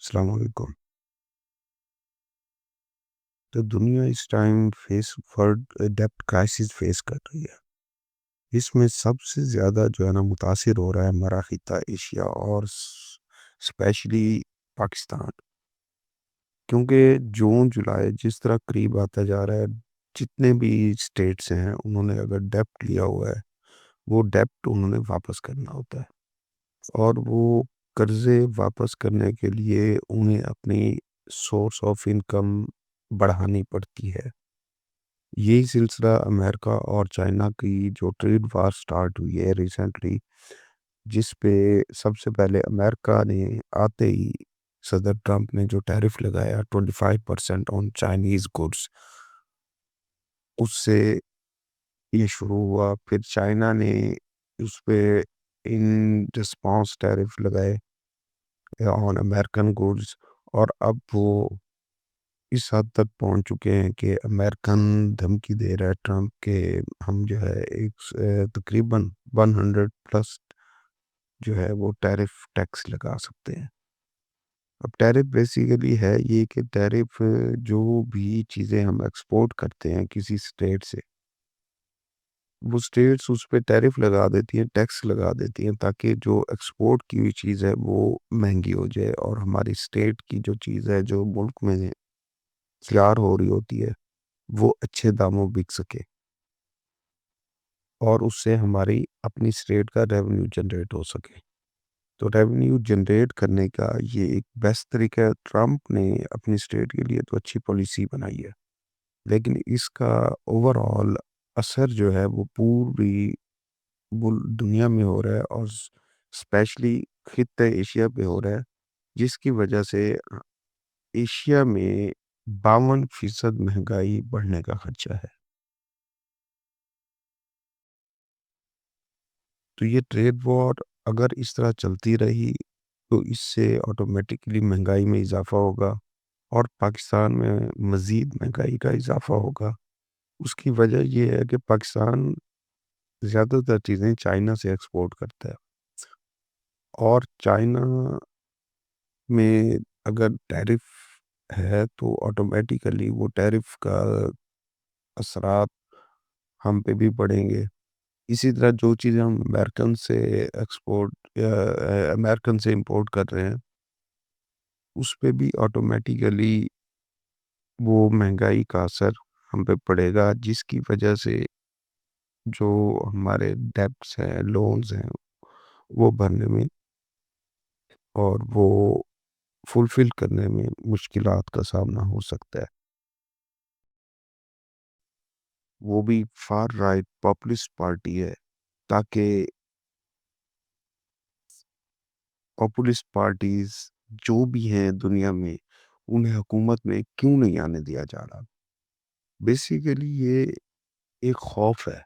السلام علیکم۔ تو دنیا اس ٹائم ورلڈ ڈیپٹ کرائسس فیس کر رہی ہے۔ اس میں سب سے زیادہ جو ہے نا متاثر ہو رہا ہے ہمارا خطہ ایشیا اور اسپیشلی پاکستان، کیونکہ جون جولائی جس طرح قریب آتا جا رہا ہے، جتنے بھی اسٹیٹس ہیں انہوں نے اگر ڈیپٹ لیا ہوا ہے وہ ڈیپٹ انہوں نے واپس کرنا ہوتا ہے، اور وہ قرضے واپس کرنے کے لیے انہیں اپنی سورس آف انکم بڑھانی پڑتی ہے۔ یہی سلسلہ امریکہ اور چائنا کی جو ٹریڈ وار سٹارٹ ہوئی ہے ریسنٹلی، جس پہ سب سے پہلے امریکہ نے آتے ہی صدر ٹرمپ نے جو ٹیرف لگایا 25% آن چائنیز گڈس، اس سے یہ شروع ہوا۔ پھر چائنا نے اس پہ ان رسپانس ٹیرف لگائے آن امریکن گڈس، اور اب وہ اس حد تک پہنچ چکے ہیں کہ امریکن دھمکی دے رہا ہے ٹرمپ کہ ہم جو ہے ایک تقریباً 100 پلس جو ہے وہ ٹیکس لگا سکتے ہیں۔ اب ٹیرف بیسیکلی ہے یہ کہ ٹیرف جو بھی چیزیں ہم ایکسپورٹ کرتے ہیں کسی اسٹیٹ سے، وہ اسٹیٹس اس پہ ٹیرف لگا دیتی ہیں، ٹیکس لگا دیتی ہیں، تاکہ جو ایکسپورٹ کی ہوئی چیز ہے وہ مہنگی ہو جائے اور ہماری اسٹیٹ کی جو چیز ہے جو ملک میں تیار ہو رہی ہوتی ہے وہ اچھے داموں بک سکے، اور اس سے ہماری اپنی اسٹیٹ کا ریونیو جنریٹ ہو سکے۔ تو ریونیو جنریٹ کرنے کا یہ ایک بیسٹ طریقہ ہے۔ ٹرمپ نے اپنی اسٹیٹ کے لیے تو اچھی پالیسی بنائی ہے، لیکن اس کا اوور آل اثر جو ہے وہ پوری دنیا میں ہو رہا ہے، اور اسپیشلی خطہ ایشیا پہ ہو رہا ہے، جس کی وجہ سے ایشیا میں 52% مہنگائی بڑھنے کا خدشہ ہے۔ تو یہ ٹریڈ وار اگر اس طرح چلتی رہی تو اس سے آٹومیٹکلی مہنگائی میں اضافہ ہوگا، اور پاکستان میں مزید مہنگائی کا اضافہ ہوگا۔ اس کی وجہ یہ ہے کہ پاکستان زیادہ تر چیزیں چائنا سے ایکسپورٹ کرتا ہے، اور چائنا میں اگر ٹیرف ہے تو آٹومیٹیکلی وہ ٹیرف کا اثرات ہم پہ بھی پڑیں گے۔ اسی طرح جو چیزیں ہم امریکن سے امپورٹ کر رہے ہیں، اس پہ بھی آٹومیٹیکلی وہ مہنگائی کا اثر ہم پہ پڑے گا، جس کی وجہ سے جو ہمارے ڈیبٹس ہیں، لونز ہیں، وہ بھرنے میں اور وہ فلفل کرنے میں مشکلات کا سامنا ہو سکتا ہے۔ وہ بھی فار رائٹ پاپولسٹ پارٹی ہے، تاکہ پاپولسٹ پارٹیز جو بھی ہیں دنیا میں انہیں حکومت میں کیوں نہیں آنے دیا جا رہا۔ بیسیکلی یہ ایک خوف ہے،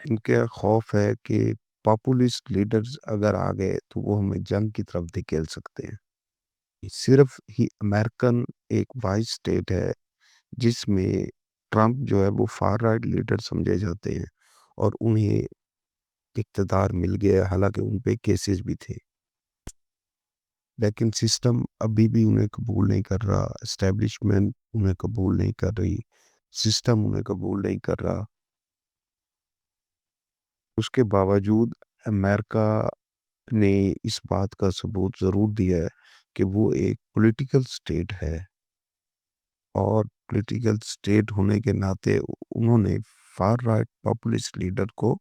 ان کا خوف ہے کہ پاپولسٹ لیڈرز اگر آ گئے تو وہ ہمیں جنگ کی طرف دھکیل سکتے ہیں۔ صرف ہی امریکن ایک وائز اسٹیٹ ہے جس میں ٹرمپ جو ہے وہ فار رائٹ لیڈر سمجھے جاتے ہیں، اور انہیں اقتدار مل گیا، حالانکہ ان پہ کیسز بھی تھے، لیکن سسٹم ابھی بھی انہیں قبول نہیں کر رہا، اسٹیبلشمنٹ انہیں قبول نہیں کر رہی، سسٹم انہیں قبول نہیں کر رہا۔ اس کے باوجود امریکہ نے اس بات کا ثبوت ضرور دیا ہے کہ وہ ایک پولیٹیکل سٹیٹ ہے، اور پولیٹیکل سٹیٹ ہونے کے ناطے انہوں نے فار رائٹ پاپولسٹ لیڈر کو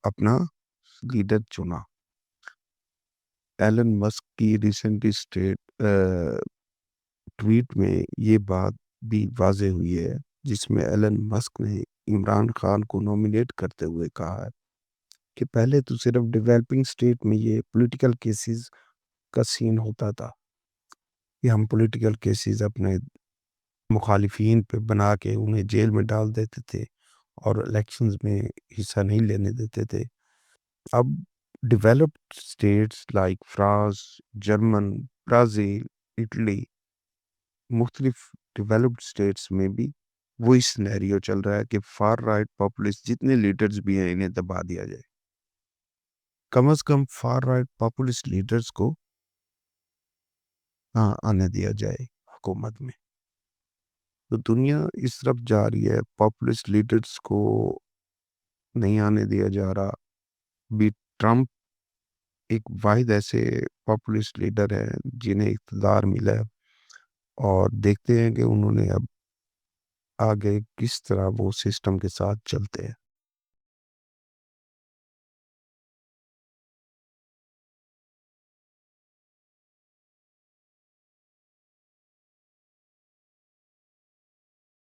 اپنا لیڈر چنا۔ ایلن مسک کی ریسنٹلی ٹویٹ میں یہ بات بھی واضح ہوئی ہے، جس میں ایلن مسک نے عمران خان کو نومینیٹ کرتے ہوئے کہا ہے کہ پہلے تو صرف ڈیولپنگ سٹیٹ میں یہ پولیٹیکل کیسز کا سین ہوتا تھا کہ ہم پولیٹیکل کیسز اپنے مخالفین پہ بنا کے انہیں جیل میں ڈال دیتے تھے اور الیکشنز میں حصہ نہیں لینے دیتے تھے۔ اب developed states like France, German, Brazil, Italy, مختلف ڈیولپڈ سٹیٹس میں بھی وہی سینیریو چل رہا ہے کہ فار رائٹ پاپولسٹ جتنے لیڈرز بھی ہیں انہیں دبا دیا جائے۔ کم از کم فار رائٹ پاپولسٹ لیڈرز کو آنے دیا جائے حکومت میں. تو دنیا اس طرف جا رہی ہے، پاپولسٹ لیڈرز کو نہیں آنے دیا جا رہا. بھی ٹرمپ ایک واحد ایسے پاپولسٹ لیڈر ہے جنہیں اقتدار ملا ہے، اور دیکھتے ہیں کہ انہوں نے اب آگے کس طرح وہ سسٹم کے ساتھ چلتے ہیں.